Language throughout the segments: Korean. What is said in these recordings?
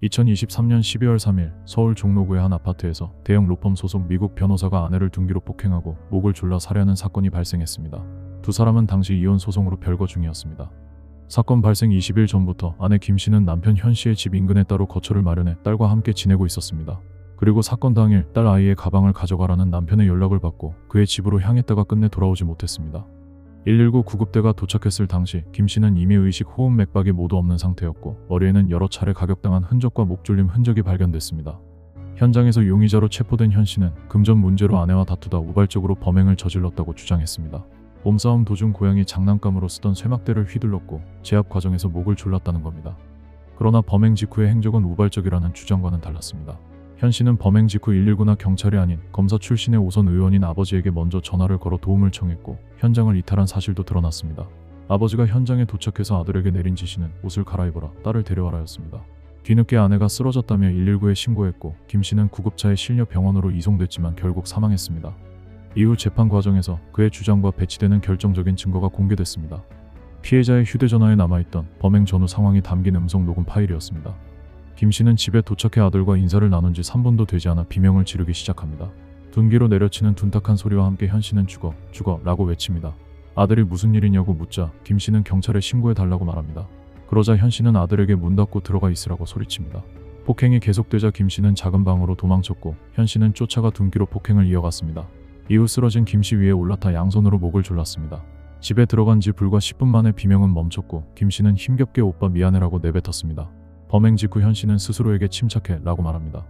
2023년 12월 3일 서울 종로구의 한 아파트에서 대형 로펌 소속 미국 변호사가 아내를 둔기로 폭행하고 목을 졸라 살해하는 사건이 발생했습니다. 두 사람은 당시 이혼 소송으로 별거 중이었습니다. 사건 발생 20일 전부터 아내 김 씨는 남편 현 씨의 집 인근에 따로 거처를 마련해 딸과 함께 지내고 있었습니다. 그리고 사건 당일 딸 아이의 가방을 가져가라는 남편의 연락을 받고 그의 집으로 향했다가 끝내 돌아오지 못했습니다. 119 구급대가 도착했을 당시 김 씨는 이미 의식, 호흡, 맥박이 모두 없는 상태였고 머리에는 여러 차례 가격당한 흔적과 목졸림 흔적이 발견됐습니다. 현장에서 용의자로 체포된 현 씨는 금전 문제로 아내와 다투다 우발적으로 범행을 저질렀다고 주장했습니다. 몸싸움 도중 고양이 장난감으로 쓰던 쇠막대를 휘둘렀고 제압 과정에서 목을 졸랐다는 겁니다. 그러나 범행 직후의 행적은 우발적이라는 주장과는 달랐습니다. 현 씨는 범행 직후 119나 경찰이 아닌 검사 출신의 오선 의원인 아버지에게 먼저 전화를 걸어 도움을 청했고 현장을 이탈한 사실도 드러났습니다. 아버지가 현장에 도착해서 아들에게 내린 지시는 옷을 갈아입어라, 딸을 데려와라였습니다. 뒤늦게 아내가 쓰러졌다며 119에 신고했고 김 씨는 구급차에 실려 병원으로 이송됐지만 결국 사망했습니다. 이후 재판 과정에서 그의 주장과 배치되는 결정적인 증거가 공개됐습니다. 피해자의 휴대전화에 남아있던 범행 전후 상황이 담긴 음성 녹음 파일이었습니다. 김 씨는 집에 도착해 아들과 인사를 나눈 지 3분도 되지 않아 비명을 지르기 시작합니다. 둔기로 내려치는 둔탁한 소리와 함께 현 씨는 죽어, 죽어 라고 외칩니다. 아들이 무슨 일이냐고 묻자 김 씨는 경찰에 신고해달라고 말합니다. 그러자 현 씨는 아들에게 문 닫고 들어가 있으라고 소리칩니다. 폭행이 계속되자 김 씨는 작은 방으로 도망쳤고 현 씨는 쫓아가 둔기로 폭행을 이어갔습니다. 이후 쓰러진 김 씨 위에 올라타 양손으로 목을 졸랐습니다. 집에 들어간 지 불과 10분 만에 비명은 멈췄고 김 씨는 힘겹게 오빠 미안해라고 내뱉었습니다. 범행 직후 현 씨는 스스로에게 침착해 라고 말합니다.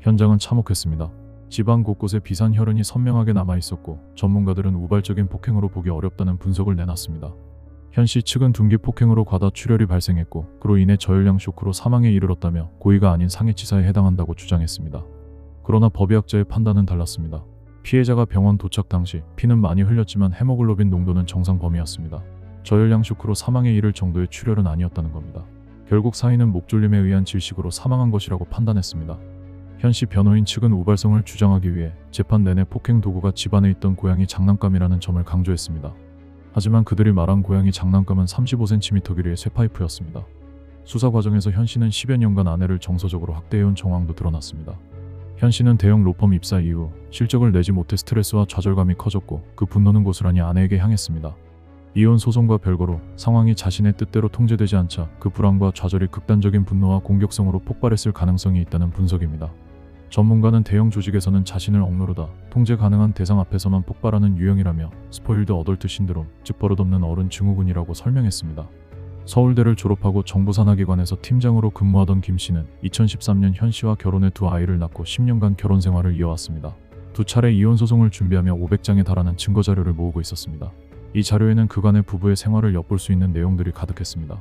현장은 참혹했습니다. 집안 곳곳에 비산 혈흔이 선명하게 남아있었고 전문가들은 우발적인 폭행으로 보기 어렵다는 분석을 내놨습니다. 현 씨 측은 둔기 폭행으로 과다 출혈이 발생했고 그로 인해 저혈량 쇼크로 사망에 이르렀다며 고의가 아닌 상해치사에 해당한다고 주장했습니다. 그러나 법의학자의 판단은 달랐습니다. 피해자가 병원 도착 당시 피는 많이 흘렸지만 헤모글로빈 농도는 정상 범위였습니다. 저혈량 쇼크로 사망에 이를 정도의 출혈은 아니었다는 겁니다. 결국 사인은 목졸림에 의한 질식으로 사망한 것이라고 판단했습니다. 현 씨 변호인 측은 우발성을 주장하기 위해 재판 내내 폭행 도구가 집안에 있던 고양이 장난감이라는 점을 강조했습니다. 하지만 그들이 말한 고양이 장난감은 35cm 길이의 쇠파이프였습니다. 수사 과정에서 현 씨는 10여 년간 아내를 정서적으로 학대해온 정황도 드러났습니다. 현 씨는 대형 로펌 입사 이후 실적을 내지 못해 스트레스와 좌절감이 커졌고 그 분노는 고스란히 아내에게 향했습니다. 이혼 소송과 별거로 상황이 자신의 뜻대로 통제되지 않자 그 불안과 좌절이 극단적인 분노와 공격성으로 폭발했을 가능성이 있다는 분석입니다. 전문가는 대형 조직에서는 자신을 억누르다 통제 가능한 대상 앞에서만 폭발하는 유형이라며 스포일드 어덜트 신드롬, 즉 버릇없는 어른 증후군이라고 설명했습니다. 서울대를 졸업하고 정부 산하기관에서 팀장으로 근무하던 김 씨는 2013년 현 씨와 결혼해 두 아이를 낳고 10년간 결혼 생활을 이어왔습니다. 두 차례 이혼 소송을 준비하며 500장에 달하는 증거 자료를 모으고 있었습니다. 이 자료에는 그간의 부부의 생활을 엿볼 수 있는 내용들이 가득했습니다.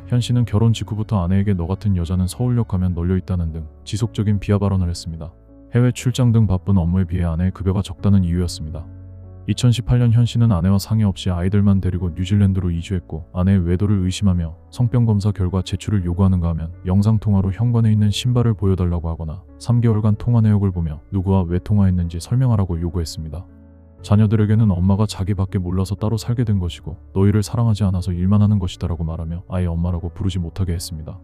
현 씨는 결혼 직후부터 아내에게 너 같은 여자는 서울역 가면 널려있다는 등 지속적인 비하 발언을 했습니다. 해외 출장 등 바쁜 업무에 비해 아내의 급여가 적다는 이유였습니다. 2018년 현 씨는 아내와 상의 없이 아이들만 데리고 뉴질랜드로 이주했고 아내의 외도를 의심하며 성병 검사 결과 제출을 요구하는가 하면 영상통화로 현관에 있는 신발을 보여달라고 하거나 3개월간 통화 내역을 보며 누구와 왜 통화했는지 설명하라고 요구했습니다. 자녀들에게는 엄마가 자기밖에 몰라서 따로 살게 된 것이고 너희를 사랑하지 않아서 일만 하는 것이다 라고 말하며 아예 엄마라고 부르지 못하게 했습니다.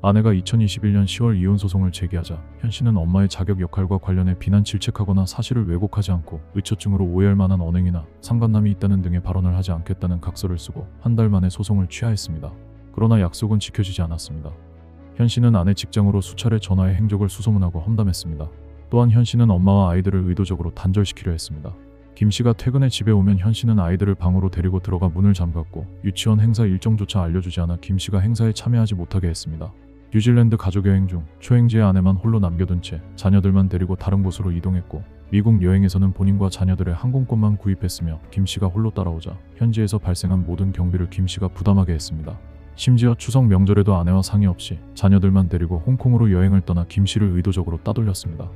아내가 2021년 10월 이혼 소송을 제기하자 현 씨는 엄마의 자격 역할과 관련해 비난 질책하거나 사실을 왜곡하지 않고 의처증으로 오해할 만한 언행이나 상간남이 있다는 등의 발언을 하지 않겠다는 각서를 쓰고 한 달 만에 소송을 취하했습니다. 그러나 약속은 지켜지지 않았습니다. 현 씨는 아내 직장으로 수차례 전화해 행적을 수소문하고 험담했습니다. 또한 현 씨는 엄마와 아이들을 의도적으로 단절시키려 했습니다. 김 씨가 퇴근해 집에 오면 현 씨는 아이들을 방으로 데리고 들어가 문을 잠갔고 유치원 행사 일정조차 알려주지 않아 김 씨가 행사에 참여하지 못하게 했습니다. 뉴질랜드 가족여행 중 초행지에 아내만 홀로 남겨둔 채 자녀들만 데리고 다른 곳으로 이동했고 미국 여행에서는 본인과 자녀들의 항공권만 구입했으며 김 씨가 홀로 따라오자 현지에서 발생한 모든 경비를 김 씨가 부담하게 했습니다. 심지어 추석 명절에도 아내와 상의 없이 자녀들만 데리고 홍콩으로 여행을 떠나 김 씨를 의도적으로 따돌렸습니다.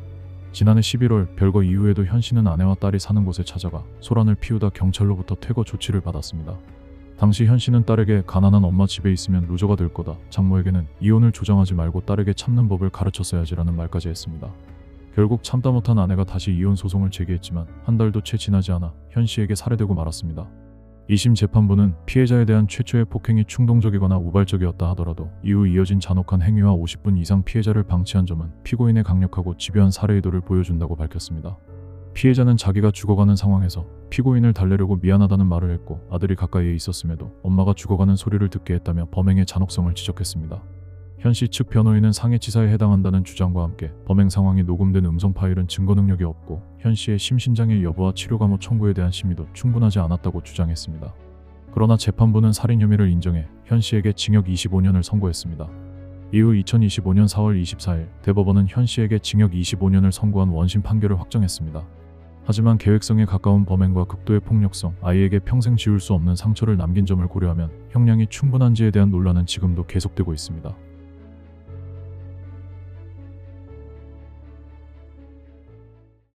지난해 11월 별거 이후에도 현 씨는 아내와 딸이 사는 곳에 찾아가 소란을 피우다 경찰로부터 퇴거 조치를 받았습니다. 당시 현 씨는 딸에게 가난한 엄마 집에 있으면 루저가 될 거다. 장모에게는 이혼을 조장하지 말고 딸에게 참는 법을 가르쳤어야지라는 말까지 했습니다. 결국 참다 못한 아내가 다시 이혼 소송을 제기했지만 한 달도 채 지나지 않아 현 씨에게 살해되고 말았습니다. 2심 재판부는 피해자에 대한 최초의 폭행이 충동적이거나 우발적이었다 하더라도 이후 이어진 잔혹한 행위와 50분 이상 피해자를 방치한 점은 피고인의 강력하고 집요한 살해 의도를 보여준다고 밝혔습니다. 피해자는 자기가 죽어가는 상황에서 피고인을 달래려고 미안하다는 말을 했고 아들이 가까이에 있었음에도 엄마가 죽어가는 소리를 듣게 했다며 범행의 잔혹성을 지적했습니다. 현씨 측 변호인은 상해치사에 해당한다는 주장과 함께 범행 상황이 녹음된 음성 파일은 증거 능력이 없고 현씨의 심신장애 여부와 치료 감호 청구에 대한 심의도 충분하지 않았다고 주장했습니다. 그러나 재판부는 살인 혐의를 인정해 현씨에게 징역 25년을 선고했습니다. 이후 2025년 4월 24일 대법원은 현씨에게 징역 25년을 선고한 원심 판결을 확정했습니다. 하지만 계획성에 가까운 범행과 극도의 폭력성, 아이에게 평생 지울 수 없는 상처를 남긴 점을 고려하면 형량이 충분한지에 대한 논란은 지금도 계속되고 있습니다.